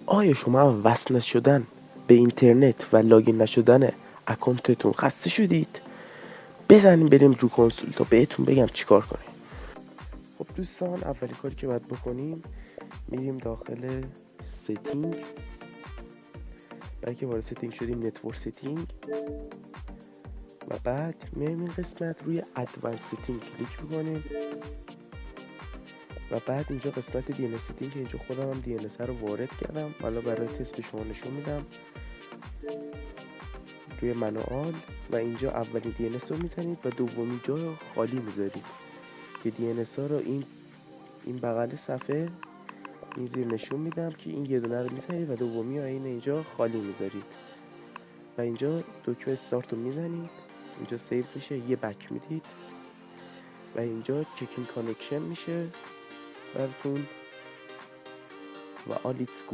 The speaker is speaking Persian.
آیا شما هم وصل نشدن به اینترنت و لاگین نشدن اکانتتون خسته شدید؟ بزنیم بریم رو کنسول تا بهتون بگم چیکار کنیم. خب دوستان، اولین کاری که باید بکنیم میریم داخل ستینگ. بعد که وارد ستینگ شدیم نتورک ستینگ و بعد میایم این قسمت روی ادوانس ستینگ کلیک میکنیم و بعد اینجا قسمت دی ان ستینگ که اینجا خودم هم دی ان رو وارد کردم. حالا برای تست به شما نشون میدم. روی منوال و اینجا اولین دی ان رو میزنید و دومین جا رو خالی میذارید که دی ان رو این بغل صفحه این زیر نشون میدم که این یه دونه رو میزنید و دومی رو اینجا خالی میذارید و اینجا دکمه استارت رو میزنید. اینجا سیو میشه، یه بک میدید و اینجا چکین کانکشن میشه براتون و آل ایتس